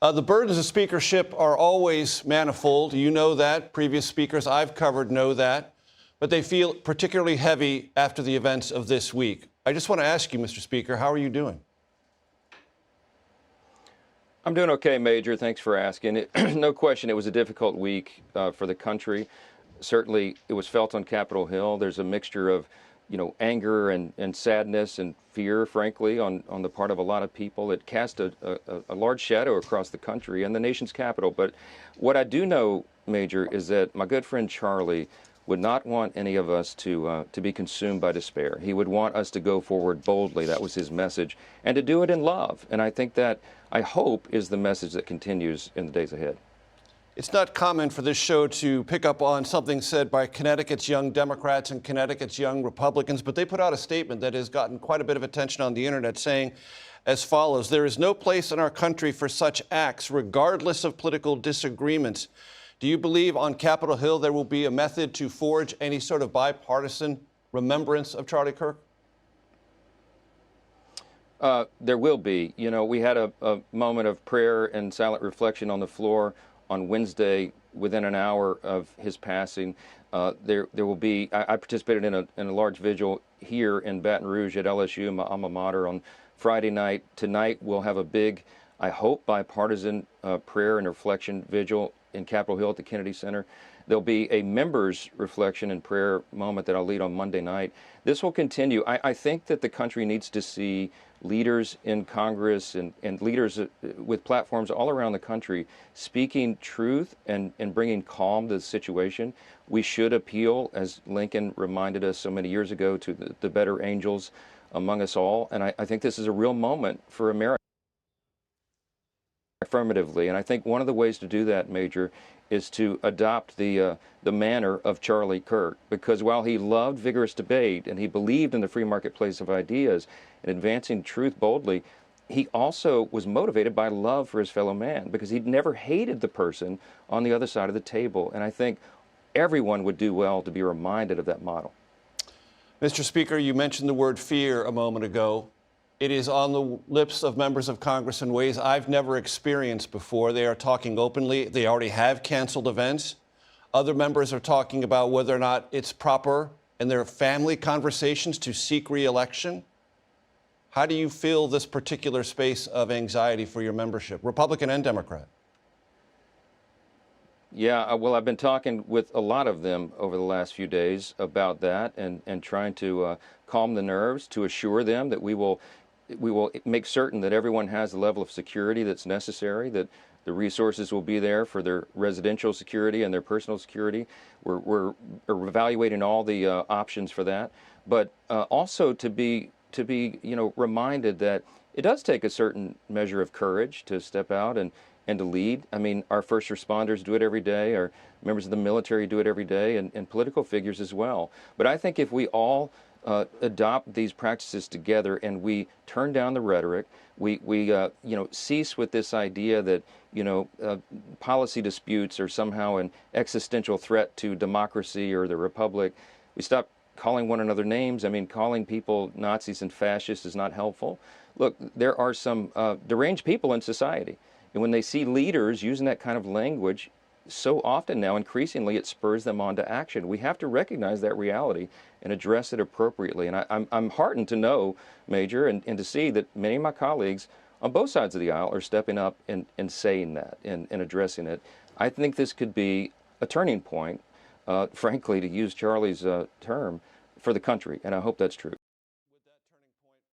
The burdens of speakership are always manifold. You know that. Previous speakers I've covered know that. But they feel particularly heavy after the events of this week. I just want to ask you, Mr. Speaker, how are you doing? I'm doing okay, Major. Thanks for asking. No question, it was a difficult week for the country. Certainly, it was felt on Capitol Hill. There's a mixture of, anger and sadness and fear, frankly, on the part of a lot of people. It cast a large shadow across the country and the nation's capital. But what I do know, Major, is that my good friend Charlie would not want any of us to be consumed by despair. He would want us to go forward boldly. That was his message, and to do it in love. And I think that, I hope, is the message that continues in the days ahead. It's not common for this show to pick up on something said by Connecticut's young Democrats and Connecticut's young Republicans, but they put out a statement that has gotten quite a bit of attention on the internet saying as follows: "There is no place in our country for such acts, regardless of political disagreements." Do you believe on Capitol Hill there will be a method to forge any sort of bipartisan remembrance of Charlie Kirk? There will be. We had a moment of prayer and silent reflection on the floor on Wednesday within an hour of his passing. There will be, I participated in a large vigil here in Baton Rouge at LSU, my alma mater, on Friday night. Tonight we'll have a big, I hope, bipartisan prayer and reflection vigil in Capitol Hill at the Kennedy Center. There'll be a members' reflection and prayer moment that I'll lead on Monday night. This will continue. I think that the country needs to see leaders in Congress and leaders with platforms all around the country speaking truth and bringing calm to the situation. We should appeal, as Lincoln reminded us so many years ago, to the better angels among us all. And I think this is a real moment for America. Affirmatively, and I think one of the ways to do that, Major, is to adopt the manner of Charlie Kirk, because while he loved vigorous debate and he believed in the free marketplace of ideas and advancing truth boldly, he also was motivated by love for his fellow man, because he'd never hated the person on the other side of the table. And I think everyone would do well to be reminded of that model. Mr. Speaker, you mentioned the word fear a moment ago. It is on the lips of members of Congress in ways I've never experienced before. They are talking openly. They already have canceled events. Other members are talking about whether or not it's proper in their family conversations to seek re-election. How do you feel this particular space of anxiety for your membership, Republican and Democrat? Yeah, well, I've been talking with a lot of them over the last few days about that and trying to calm the nerves, to assure them that we will make certain that everyone has the level of security that's necessary, that the resources will be there for their residential security and their personal security. We're evaluating all the options for that, but also to be reminded that it does take a certain measure of courage to step out and to lead. I mean, our first responders do it every day, our members of the military do it every day, and political figures as well. But I think if we all adopt these practices together and we turn down the rhetoric, we cease with this idea that policy disputes are somehow an existential threat to democracy or the republic. We stop calling one another names. I mean, calling people Nazis and fascists is not helpful. Look, there are some deranged people in society, and when they see leaders using that kind of language, so often now, increasingly, it spurs them on to action. We have to recognize that reality and address it appropriately. And I'm heartened to know, Major, and to see that many of my colleagues on both sides of the aisle are stepping up and saying that and addressing it. I think this could be a turning point, frankly, to use Charlie's term, for the country, and I hope that's true.